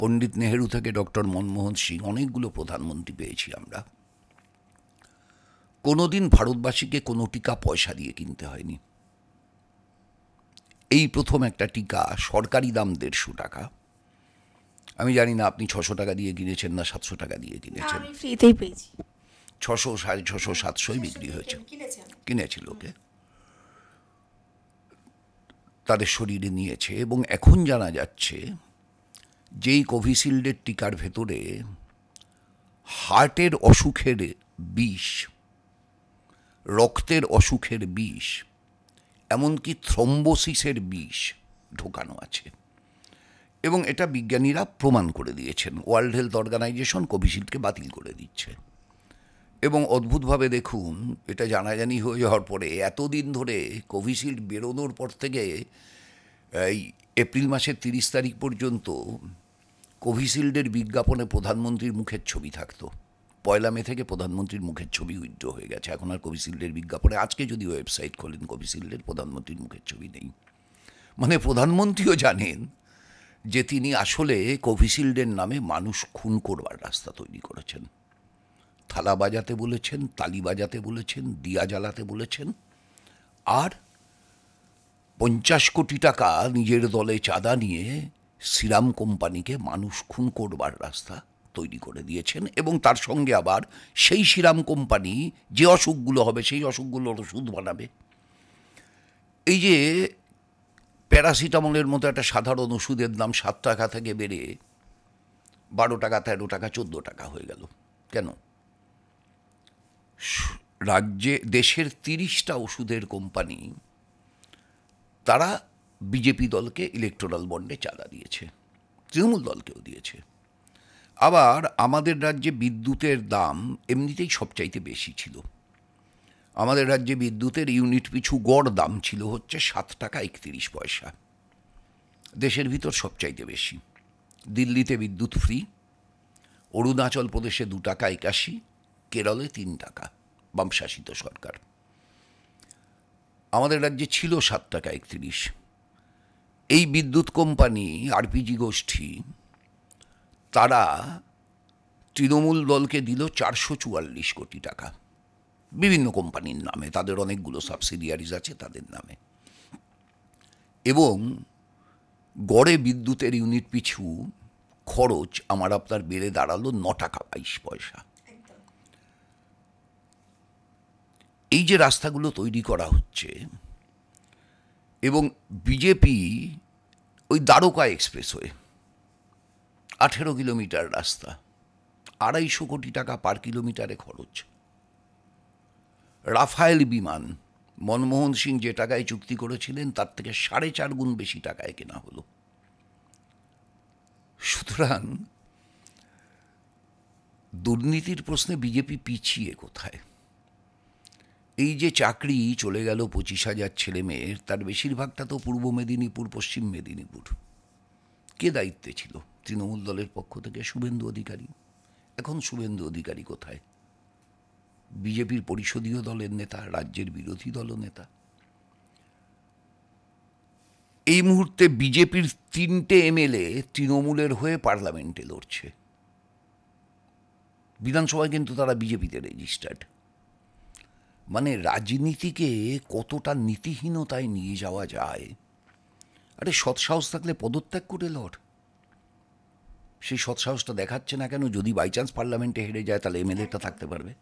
পণ্ডিত নেহেরু থেকে ডক্টর মনমোহন সিং, অনেকগুলো প্রধানমন্ত্রী পেয়েছি আমরা, কোনোদিন ভারতবাসীকে কোনো টিকা পয়সা দিয়ে কিনতে হয়নি। এই প্রথম একটা টিকা, সরকারি দাম 150 টাকা। আমি জানি না আপনি 600 টাকা দিয়ে কিনেছেন না 700 টাকা দিয়ে কিনেছেন। আমি ফ্রিতেই পেয়েছি। 600, 650, 700 বিক্রি হয়েছে, কিনেছিল লোকে, তাদের শরীরে নিয়েছে। এবং এখন জানা যাচ্ছে যেই কোভিশিল্ডের টিকার ভেতরে হার্টের অসুখের বিষ, রক্তের অসুখের বিষ, এমনকি থ্রম্বোসিসের বিষ ঢোকানো আছে। এবং এটা বিজ্ঞানীরা প্রমাণ করে দিয়েছেন। ওয়ার্ল্ড হেলথ অর্গানাইজেশন কোভিশিল্ডকে বাতিল করে দিচ্ছে। এবং অদ্ভুতভাবে দেখুন, এটা জানাজানি হয়ে যাওয়ার পরে এতদিন ধরে কোভিশিল্ড বেরোনোর পর থেকে এই এপ্রিল মাসের 30 তারিখ পর্যন্ত কোভিশিল্ডের বিজ্ঞাপনে প্রধানমন্ত্রীর মুখের ছবি থাকতো। 1 মে থেকে প্রধানমন্ত্রীর মুখের ছবি উইথড্র হয়ে গেছে। এখন আর কোভিশিল্ডের বিজ্ঞাপনে, আজকে যদি ওয়েবসাইট খোলেন কোভিশিল্ডের, প্রধানমন্ত্রীর মুখের ছবি নেই। মানে প্রধানমন্ত্রীও জানেন যে তিনি আসলে কোভিশিল্ডের নামে মানুষ খুন করবার রাস্তা তৈরি করেছেন। থালা বাজাতে বলেছেন, তালি বাজাতে বলেছেন, দিয়া জ্বালাতে বলেছেন, আর 50 কোটি টাকা নিজের দলে চাঁদা নিয়ে সিরাম কোম্পানিকে মানুষ খুন করবার রাস্তা তৈরি করে দিয়েছেন। এবং তার সঙ্গে আবার সেই সিরাম কোম্পানি যে অসুখগুলো হবে সেই অসুখগুলোর ওষুধ বানাবে। এই যে প্যারাসিটামলের মতো একটা সাধারণ ওষুধের দাম 7 টাকা থেকে বেড়ে 12 টাকা, 13 টাকা, 14 টাকা হয়ে গেল কেন? রাজ্যে, দেশের 30টা ওষুধের কোম্পানি তারা বিজেপি দলকে ইলেকটোরাল বন্ডে চাঁদা দিয়েছে, তৃণমূল দলকেও দিয়েছে। আবার আমাদের রাজ্যে বিদ্যুতের দাম এমনিতেই সবচাইতে বেশি ছিল। আমাদের রাজ্যে বিদ্যুতের ইউনিট পিছু গড় দাম ছিল হচ্ছে 7 টাকা 31 পয়সা, দেশের ভিতর সবচাইতে বেশি। দিল্লিতে বিদ্যুৎ ফ্রি, অরুণাচল প্রদেশে 2 টাকা 81, কেরলে 3 টাকা, বামশাসিত সরকার। আমাদের রাজ্যে ছিল 7 টাকা 31। এই বিদ্যুৎ কোম্পানি আরপিজি গোষ্ঠী তারা তৃণমূল দলকে দিল 444 কোটি টাকা বিভিন্ন কোম্পানির নামে, তাদের অনেকগুলো সাবসিডিয়ারিজ আছে তাদের নামে। এবং গড়ে বিদ্যুতের ইউনিট পিছু খরচ আমার আপনার বেড়ে দাঁড়ালো 9 টাকা 22 পয়সা। এই যে রাস্তাগুলো তৈরি করা হচ্ছে, এবং বিজেপি ওই দ্বারকা এক্সপ্রেসওয়ে 18 কিলোমিটার রাস্তা, 250 কোটি টাকা পার কিলোমিটারে খরচ। রাফায়েল বিমান মনমোহন সিং যে টাকায় চুক্তি করেছিলেন তার থেকে 4.5 গুণ বেশি টাকায় কেনা হলো। সুতরাং দুর্নীতির প্রশ্নে বিজেপি পিছিয়ে কোথায়? এই যে চাকরি চলে গেল 25,000 ছেলে মেয়ের, তার বেশিরভাগটা তো পূর্ব মেদিনীপুর, পশ্চিম মেদিনীপুর। কে দায়িত্বে ছিল? তৃণমূল দলের পক্ষ থেকে শুভেন্দু অধিকারী। এখন শুভেন্দু অধিকারী কোথায়? বিজেপির পরিষদীয় দলের নেতা, রাজ্যের বিরোধী দলনেতা। এই মুহূর্তে বিজেপির 3টে এমএলএ তৃণমূলের হয়ে পার্লামেন্টে লড়ছে। বিধানসভায় কিন্তু তারা বিজেপিতে রেজিস্টার্ড। মানে রাজনীতিকে কতটা নীতিহীনতায় নিয়ে যাওয়া যায়। আরে সৎসাহস থাকলে পদত্যাগ করে লড়। সেই সৎসাহসটা দেখাচ্ছে না কেন? যদি বাই চান্স পার্লামেন্টে হেরে যায় তাহলে এমএলএটা থাকতে পারবে।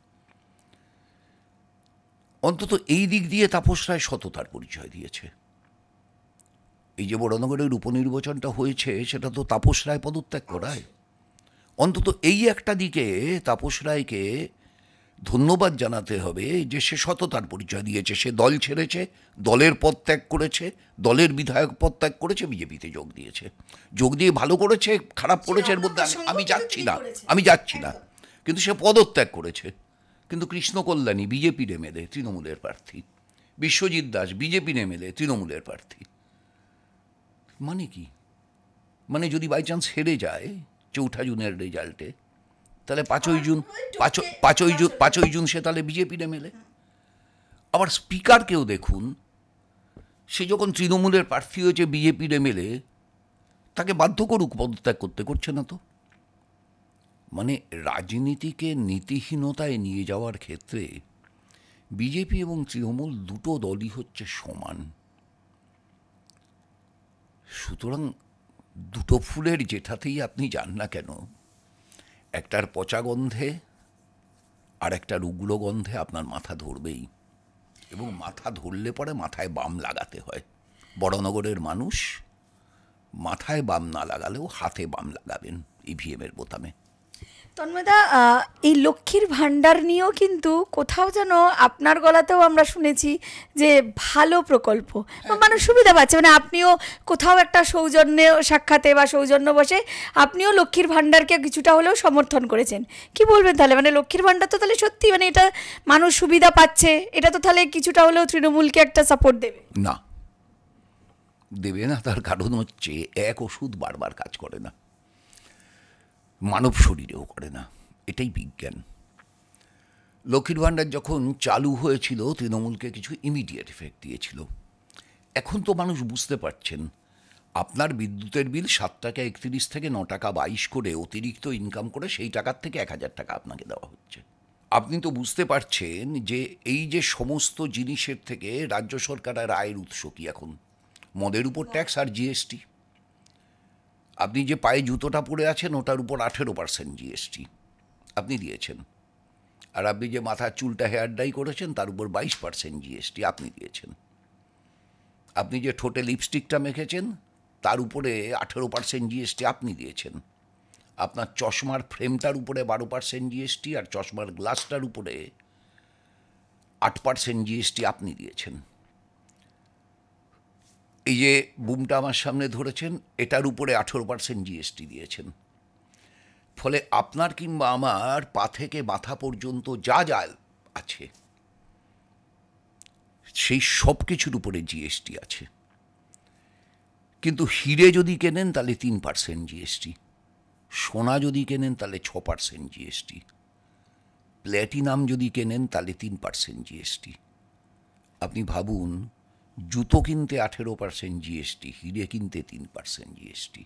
অন্তত এই দিক দিয়ে তাপস রায় সততার পরিচয় দিয়েছে। এই যে বড়নগরের উপনির্বাচনটা হয়েছে, সেটা তো তাপস রায় পদত্যাগ করায়। অন্তত এই একটা দিকে তাপস রায়কে ধন্যবাদ জানাতে হবে যে সে সততার পরিচয় দিয়েছে। সে দল ছেড়েছে, দলের পদ ত্যাগ করেছে, দলের বিধায়ক পদ ত্যাগ করেছে, বিজেপিতে যোগ দিয়েছে। যোগ দিয়ে ভালো করেছে, খারাপ করেছে, এর মধ্যে আমি যাচ্ছি না, কিন্তু সে পদত্যাগ করেছে। কিন্তু কৃষ্ণ কল্যাণী বিজেপির এমএলএ, তৃণমূলের প্রার্থী। বিশ্বজিৎ দাস বিজেপির এমএলএ, তৃণমূলের প্রার্থী। মানে কি? মানে যদি বাই চান্স হেরে যায় 4 জুনের রেজাল্টে, তাহলে 5ই জুন সে তাহলে বিজেপির এমএলএ। আবার স্পিকারকেও দেখুন, সে যখন তৃণমূলের প্রার্থী হয়েছে বিজেপির এমএলএ, তাকে বাধ্য করুক পদত্যাগ করতে, করছে না তো। মানে রাজনীতিকে নীতিহীনতায় নিয়ে যাওয়ার ক্ষেত্রে বিজেপি এবং তৃণমূল দুটো দলই হচ্ছে সমান। সুতরাং দুটো ফুলের যেটাতেই আপনি যান না কেন, একটার পচা গন্ধে আর একটার উগ্র গন্ধে আপনার মাথা ধরবেই। এবং মাথা ধরলে পরে মাথায় বাম লাগাতে হয়। বড়নগরের মানুষ মাথায় বাম না লাগালেও হাতে বাম লাগাবেন ইভিএমের বোতামে। তন্ময়দা, এই লক্ষ্মীর ভাণ্ডার নিয়েও কিন্তু কোথাও যেন আপনার গলাতেও আমরা শুনেছি যে ভালো প্রকল্প, মানুষ সুবিধা পাচ্ছে। মানে আপনিও কোথাও একটা সৌজন্য সাক্ষাতে বা সৌজন্য বসে আপনিও লক্ষ্মীর ভাণ্ডারকে কিছুটা হলেও সমর্থন করেছেন। কি বলবেন তাহলে? মানে লক্ষ্মীর ভাণ্ডার তো তাহলে সত্যি, মানে এটা মানুষ সুবিধা পাচ্ছে, এটা তো তাহলে কিছুটা হলেও তৃণমূলকে একটা সাপোর্ট দেবে? না, দেবে না। তার কারণ হচ্ছে এক ওষুধ বারবার কাজ করে না, মানব শরীরেও করে না। এটাই বিজ্ঞান। লক্ষ্মীর ভাণ্ডার যখন চালু হয়েছিল তৃণমূলকে কিছু ইমিডিয়েট এফেক্ট দিয়েছিল। এখন তো মানুষ বুঝতে পারছেন, আপনার বিদ্যুতের বিল 7 টাকা 31 থেকে 9 টাকা 22 করে অতিরিক্ত ইনকাম করে সেই টাকার থেকে 1000 টাকা আপনাকে দেওয়া হচ্ছে। আপনি তো বুঝতে পারছেন যে এই যে সমস্ত জিনিসের থেকে রাজ্য সরকারের আয়ের উৎস কি এখন? মদের উপর ট্যাক্স আর জিএসটি। আপনি যে পায়ে জুতোটা পরে আছেন ওটার উপর 18% জিএসটি আপনি দিয়েছেন। আর আপনি যে মাথার চুলটা হেয়ার ডাই করেছেন তার উপর 22% জিএসটি আপনি দিয়েছেন। আপনি যে ঠোঁটে লিপস্টিকটা মেখেছেন তার উপরে 18% জিএসটি আপনি দিয়েছেন। আপনার চশমার ফ্রেমটার উপরে 12% জিএসটি আর চশমার গ্লাসটার উপরে 8% জিএসটি আপনি দিয়েছেন। এই যে বুমটা আমার সামনে ধরেছেন এটার উপরে 18% জিএসটি দিয়েছেন। ফলে আপনার কিংবা আমার পা থেকে মাথা পর্যন্ত যা যা আছে সেই সব কিছুর উপরে জিএসটি আছে। কিন্তু হিরে যদি কেনেন তাহলে 3% জিএসটি, সোনা যদি কেনেন তাহলে 6% জিএসটি, প্ল্যাটিনাম যদি কেনেন তাহলে 3% জিএসটি। আপনি ভাবুন, জুতো কিনতে 18% জিএসটি, হিরে কিনতে 3% জিএসটি।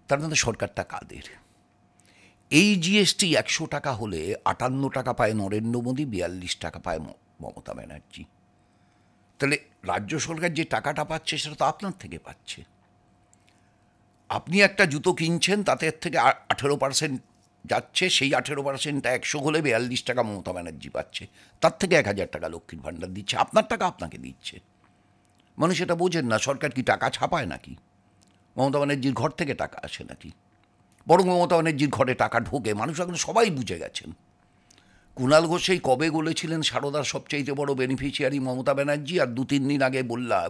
তার মধ্যে সরকারটা কাদের? এই জিএসটি 100 টাকা হলে 58 টাকা পায় নরেন্দ্র মোদী, 42 টাকা পায় মমতা ব্যানার্জি। তাহলে রাজ্য সরকার যে টাকাটা পাচ্ছে সেটা তো আপনার থেকে পাচ্ছে। আপনি একটা জুতো কিনছেন, তাতে এর থেকে 18% যাচ্ছে, সেই 18%টা 100 হলে 42 টাকা মমতা ব্যানার্জি পাচ্ছে। তার থেকে 1000 টাকা লক্ষ্মীর ভাণ্ডার দিচ্ছে, আপনার টাকা আপনাকে দিচ্ছে। মানুষ এটা বোঝেন না। সরকার কি টাকা ছাপায় নাকি? মমতা ব্যানার্জির ঘর থেকে টাকা আসে নাকি? বরং মমতা ব্যানার্জির ঘরে টাকা ঢোকে। মানুষ এখন সবাই বুঝে গেছেন। কুণাল ঘোষ এই কবে বলেছিলেন সারদার সবচাইতে বড় বেনিফিশিয়ারি মমতা ব্যানার্জি, আর 2-3 দিন আগে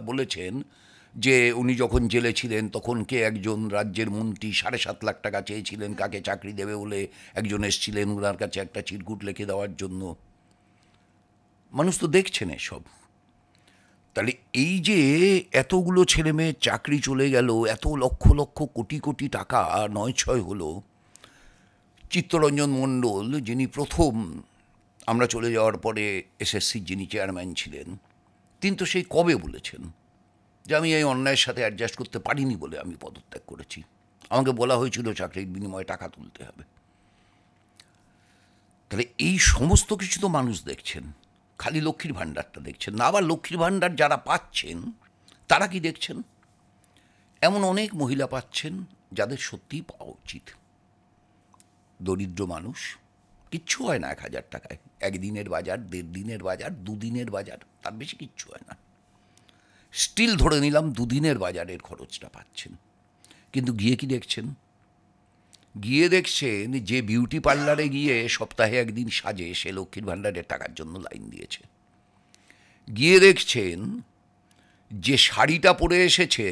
বলেছেন যে উনি যখন জেলে ছিলেন তখন কে একজন রাজ্যের মন্ত্রী 7.5 লাখ টাকা চেয়েছিলেন কাকে চাকরি দেবে বলে, একজন এসেছিলেন ওনার কাছে একটা চিরকুট লিখে দেওয়ার জন্য। মানুষ তো দেখছেন এসব। তাহলে এই যে এতগুলো ছেলে মেয়ের চাকরি চলে গেল, এত লক্ষ লক্ষ কোটি কোটি টাকা নয় ছয় হলো, চিত্তরঞ্জন মণ্ডল যিনি প্রথম আমরা চলে যাওয়ার পরে এসএসসির যিনি চেয়ারম্যান ছিলেন, তিনি তো সেই কবে বলেছেন যে আমি এই অন্যায়ের সাথে অ্যাডজাস্ট করতে পারিনি বলে আমি পদত্যাগ করেছি, আমাকে বলা হয়েছিল চাকরির বিনিময়ে টাকা তুলতে হবে। তাহলে এই সমস্ত কিছু তো মানুষ দেখছেন, খালি লক্ষ্মীর ভাণ্ডারটা দেখছেন না। আবার লক্ষ্মীর ভাণ্ডার যারা পাচ্ছেন তারা কি দেখছেন, এমন অনেক মহিলা পাচ্ছেন যাদের সত্যিই পাওয়া উচিত। দরিদ্র মানুষ, কিচ্ছু হয় না 1000 টাকায়, একদিনের বাজার, 1.5 দিনের বাজার, 2 দিনের বাজার, তার বেশি কিচ্ছু হয় না। স্টিল ধরে নিলাম 2 দিনের বাজারের খরচটা পাচ্ছেন, কিন্তু গিয়ে কি দেখছেন, গিয়ে দেখছেন যে বিউটি পার্লারে গিয়ে সপ্তাহে একদিন সাজে সে লক্ষ্মীর ভাণ্ডারের টাকার জন্য লাইন দিয়েছে। গিয়ে দেখছেন যে শাড়িটা পরে এসেছে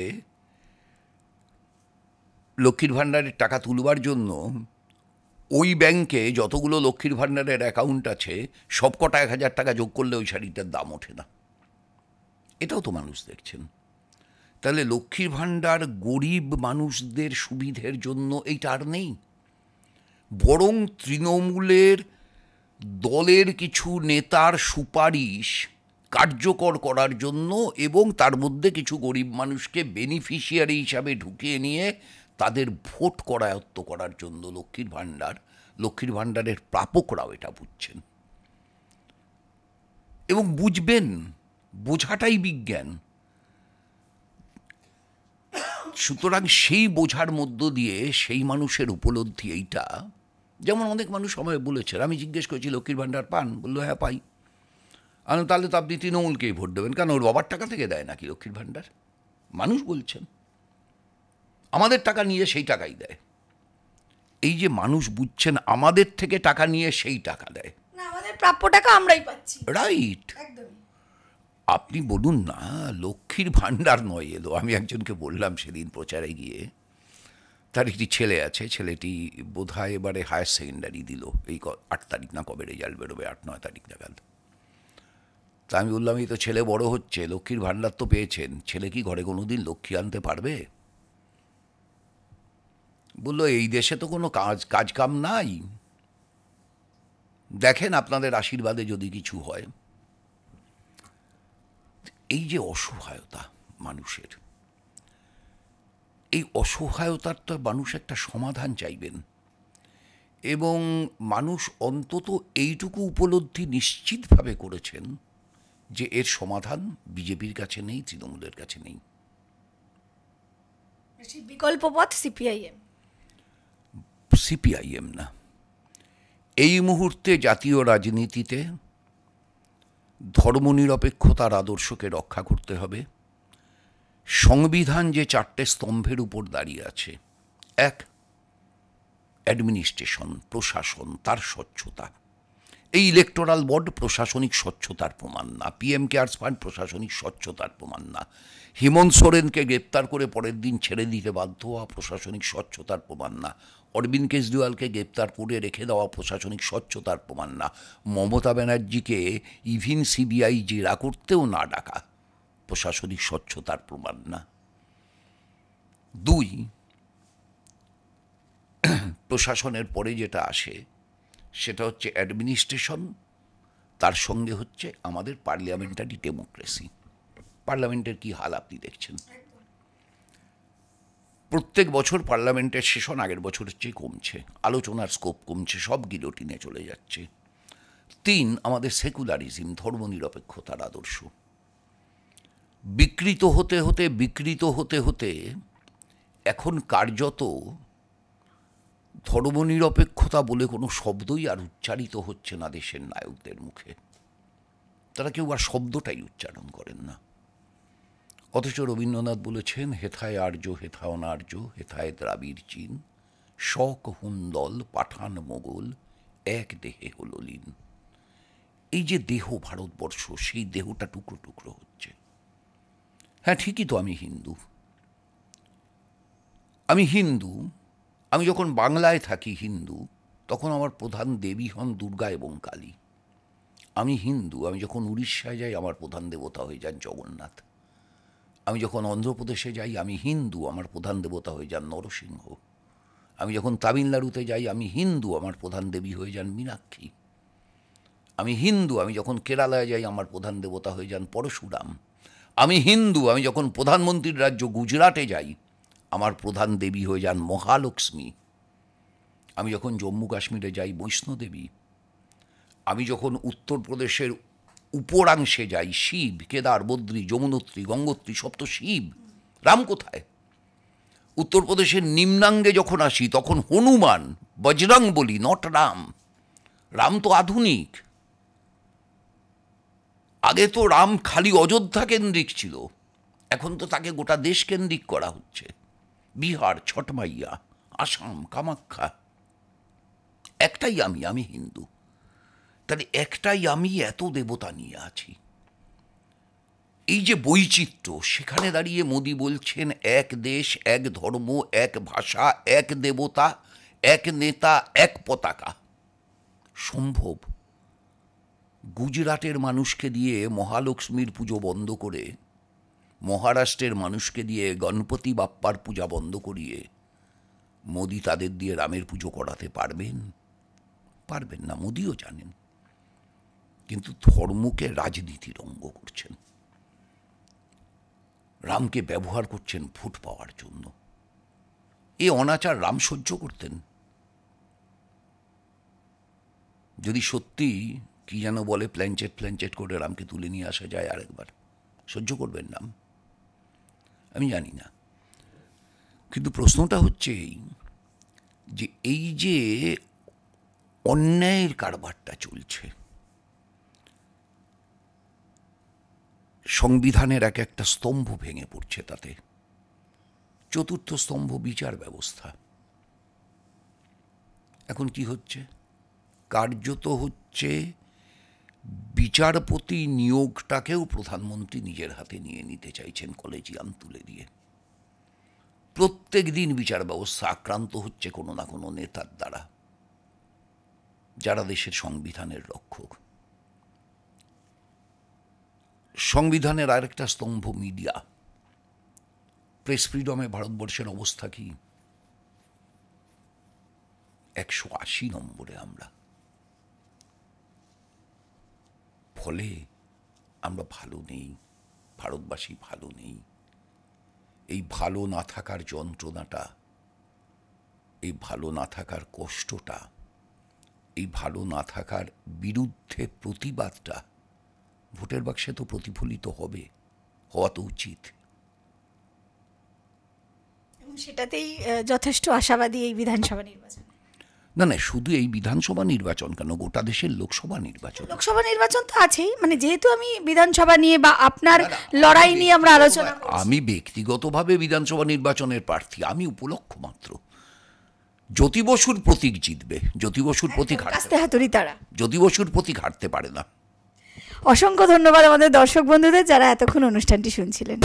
লক্ষ্মীর ভাণ্ডারের টাকা তুলবার জন্য, ওই ব্যাংকে যতগুলো লক্ষ্মীর ভাণ্ডারের অ্যাকাউন্ট আছে সব কটা 1000 টাকা যোগ করলে ওই শাড়িটার দাম ওঠে না। এটাও তো মানুষ দেখছেন। তাহলে লক্ষ্মীর ভাণ্ডার গরিব মানুষদের সুবিধের জন্য এইটা আর নেই, বরং তৃণমূলের দলের কিছু নেতার সুপারিশ কার্যকর করার জন্য এবং তার মধ্যে কিছু গরিব মানুষকে বেনিফিশিয়ারি হিসাবে ঢুকিয়ে নিয়ে তাদের ভোট করায়ত্ত করার জন্য লক্ষ্মীর ভাণ্ডারের প্রাপকরাও এটা বুঝছেন এবং বুঝবেন। বোঝাটাই বিজ্ঞান। সুতরাং সেই বোঝার মধ্য দিয়ে সেই মানুষের উপলব্ধি এইটা, যেমন অনেক মানুষ সময় বলেছেন, আমি জিজ্ঞেস করেছি লক্ষ্মীর ভাণ্ডার পান, বললো হ্যাঁ পাই। আমি তাহলে তো আপনি তৃণমূলকেই ভোট দেবেন, কেন ওর বাবার টাকা থেকে দেয় নাকি লক্ষ্মীর ভাণ্ডার? মানুষ বলছেন আমাদের টাকা নিয়ে সেই টাকাই দেয়। এই যে মানুষ বুঝছেন আমাদের থেকে টাকা নিয়ে সেই টাকা দেয়, না আমাদের প্রাপ্য টাকা আমরাই পাচ্ছি, রাইট। আপনি বলুন না লক্ষ্মীর ভাণ্ডার নয় এলো। আমি একজনকে বললাম সেদিন প্রচারে গিয়ে, তার একটি ছেলে আছে, ছেলেটি বোধহয় এবারে হায়ার সেকেন্ডারি দিল, এই 8 তারিখ না কবে রেজাল্ট বেরোবে, 8-9 তারিখ নাগাদ। তা আমি বললাম এই তো ছেলে বড় হচ্ছে, লক্ষ্মীর ভাণ্ডার তো পেয়েছেন, ছেলে কি ঘরে কোনো দিন লক্ষ্মী আনতে পারবে? বললো এই দেশে তো কোনো কাজ কাম নাই, দেখেন আপনাদের আশীর্বাদে যদি কিছু হয়। এই যে অসহায়তা মানুষের, এই অসহায়তার তো মানুষ একটা সমাধান চাইবেন, এবং মানুষ অন্তত এইটুকু উপলব্ধি নিশ্চিতভাবে করেছেন যে এর সমাধান বিজেপির কাছে নেই, তৃণমূলের কাছে নেই। বিকল্প পথ সিপিআইএম না। এই মুহূর্তে জাতীয় রাজনীতিতে ধর্মনিরপেক্ষতার আদর্শকে রক্ষা করতে হবে। সংবিধান যে 4টে স্তম্ভের উপর দাঁড়িয়ে আছে, 1 অ্যাডমিনিস্ট্রেশন, প্রশাসন, তার স্বচ্ছতা। এই ইলেকটোরাল বোর্ড প্রশাসনিক স্বচ্ছতার প্রমাণ না, পিএম কেয়ার্স ফান্ড প্রশাসনিক স্বচ্ছতার প্রমাণ না, হেমন্ত সোরেনকে গ্রেপ্তার করে পরের দিন ছেড়ে দিতে বাধ্য হওয়া প্রশাসনিক স্বচ্ছতার প্রমাণ না, অরবিন্দ কেজরিওয়ালকে গ্রেপ্তার করে রেখে দেওয়া প্রশাসনিক স্বচ্ছতার প্রমাণ না, মমতা ব্যানার্জিকে ইভিন সিবিআই জেরা করতেও না ডাকা প্রশাসনিক স্বচ্ছতার প্রমাণ না। 2 প্রশাসনের পরে যেটা আসে সেটা হচ্ছে অ্যাডমিনিস্ট্রেশন, তার সঙ্গে হচ্ছে আমাদের পার্লামেন্টারি ডেমোক্রেসি। পার্লামেন্টের কি হাল আপনি দেখছেন, প্রত্যেক বছর পার্লামেন্টের সেশন আগের বছরের চেয়ে কমছে, আলোচনার স্কোপ কমছে, সব গিলোটিনে চলে যাচ্ছে। 3 আমাদের সেকুলারিজম, ধর্মনিরপেক্ষতার আদর্শ বিকৃত হতে হতে এখন কার্যত ধর্মনিরপেক্ষতা বলে কোনো শব্দই আর উচ্চারিত হচ্ছে না দেশের নায়কদের মুখে। তারা কেউ আর শব্দটাই উচ্চারণ করেন না। অথচ রবীন্দ্রনাথ বলেছেন, হেথায় আর্য হেথা অনার্য, হেথায় দ্রাবিড় চীন, শক হুন্দল পাঠান মোগল, এক দেহে হল লীন। এই যে দেহ ভারতবর্ষ, সেই দেহটা টুকরো টুকরো হচ্ছে। হ্যাঁ ঠিকই তো, আমি হিন্দু। আমি যখন বাংলায় থাকি হিন্দু, তখন আমার প্রধান দেবী হন দুর্গা এবং কালী। আমি হিন্দু, আমি যখন উড়িষ্যায় যাই আমার প্রধান দেবতা হয়ে যান জগন্নাথ। আমি যখন অন্ধ্রপ্রদেশে যাই আমি হিন্দু, আমার প্রধান দেবতা হয়ে যান নরসিংহ। আমি যখন তামিলনাড়ুতে যাই আমি হিন্দু, আমার প্রধান দেবী হয়ে যান মীনাক্ষী। আমি হিন্দু, আমি যখন কেরালায় যাই আমার প্রধান দেবতা হয়ে যান পরশুরাম। আমি হিন্দু, আমি যখন প্রধানমন্ত্রীর রাজ্য গুজরাটে যাই আমার প্রধান দেবী হয়ে যান মহালক্ষ্মী। আমি যখন জম্মু কাশ্মীরে যাই বৈষ্ণোদেবী। আমি যখন উত্তরপ্রদেশের উপরাংশে যাই শিব, কেদার, বদ্রী, যমুনোত্রী, গঙ্গোত্রী, সব তো শিব। রাম কোথায়? উত্তরপ্রদেশের নিম্নাঙ্গে যখন আসি তখন হনুমান, বজরং বলি, নট রাম। রাম তো আধুনিক। আগে তো রাম খালি অযোধ্যা কেন্দ্রিক ছিল, এখন তো তাকে গোটা দেশ কেন্দ্রিক করা হচ্ছে। বিহার ছটমাইয়া, আসাম কামাখ্যা। একটাই আমি হিন্দু। তাহলে একটাই আমি, এত দেবতা নিয়ে আছি। এই যে বৈচিত্র্য, সেখানে দাঁড়িয়ে মোদি বলছেন এক দেশ, এক ধর্ম, এক ভাষা, এক দেবতা, এক নেতা, এক পতাকা। সম্ভব? গুজরাটের মানুষকে দিয়ে মহালক্ষ্মীর পুজো বন্ধ করে, মহারাষ্ট্রের মানুষকে দিয়ে গণপতি বাপ্পার পূজা বন্ধ করিয়ে মোদি তাদের দিয়ে রামের পুজো করাতে পারবেন? পারবেন না, মোদিও জানেন। কিন্তু ধর্মকে রাজনীতির অঙ্গ করছেন, রামকে ব্যবহার করছেন ভোট পাওয়ার জন্য। এ অনাচার রাম সহ্য করতেন? যদি সত্যি কি যেন বলে প্ল্যাঞ্চেট করে রামকে তুলে নিয়ে আসা যায় আরেকবার, সহ্য করবেন রাম? আমি জানি না। কিন্তু প্রশ্নটা হচ্ছে এই যে অন্যায়ের কারবারটা চলছে, সংবিধানের এক একটা স্তম্ভ ভেঙে পড়ছে, তাতে চতুর্থ স্তম্ভ বিচার ব্যবস্থা। এখন কি হচ্ছে? কার্যত হচ্ছে বিচারপতি নিয়োগটাকেও প্রধানমন্ত্রী নিজের হাতে নিয়ে নিতে চাইছেন, কলেজিয়াম তুলে দিয়ে। প্রত্যেক দিন বিচার ব্যবস্থা আক্রান্ত হচ্ছে কোনো না কোনো নেতার দ্বারা, যারা দেশের সংবিধানের রক্ষক। সংবিধানের আরেকটা স্তম্ভ মিডিয়া। প্রেস ফ্রিডমে ভারতবর্ষের অবস্থা কি? 180 নম্বরে আমরা। ফলে আমরা ভালো নেই, ভারতবাসী ভালো নেই। এই ভালো না থাকার যন্ত্রণাটা, এই ভালো না থাকার কষ্টটা, এই ভালো না থাকার বিরুদ্ধে প্রতিবাদটা ভোটের বাক্সে তো প্রতিফলিত হবে, হওয়া তো উচিত। এবং সেটাতেই যথেষ্ট আশাবাদী এই বিধানসভা নির্বাচন। না, শুধু এই বিধানসভা নির্বাচন কেন, গোটা দেশের লোকসভা নির্বাচন। লোকসভা নির্বাচন তো আছেই, মানে যেহেতু আমি বিধানসভা নিয়ে বা আপনার লড়াই নিয়ে আমরা আলোচনা, আমি ব্যক্তিগতভাবে বিধানসভা নির্বাচনের প্রার্থী, আমি উপলক্ষ মাত্র। জ্যোতি বসুর প্রতীক জিতবে, জ্যোতি বসুর প্রতীক জ্যোতি বসুর প্রতীক হারতে পারে না। অসংখ্য ধন্যবাদ আমাদের দর্শক বন্ধুদের যারা এতক্ষণ অনুষ্ঠানটি শুনছিলেন।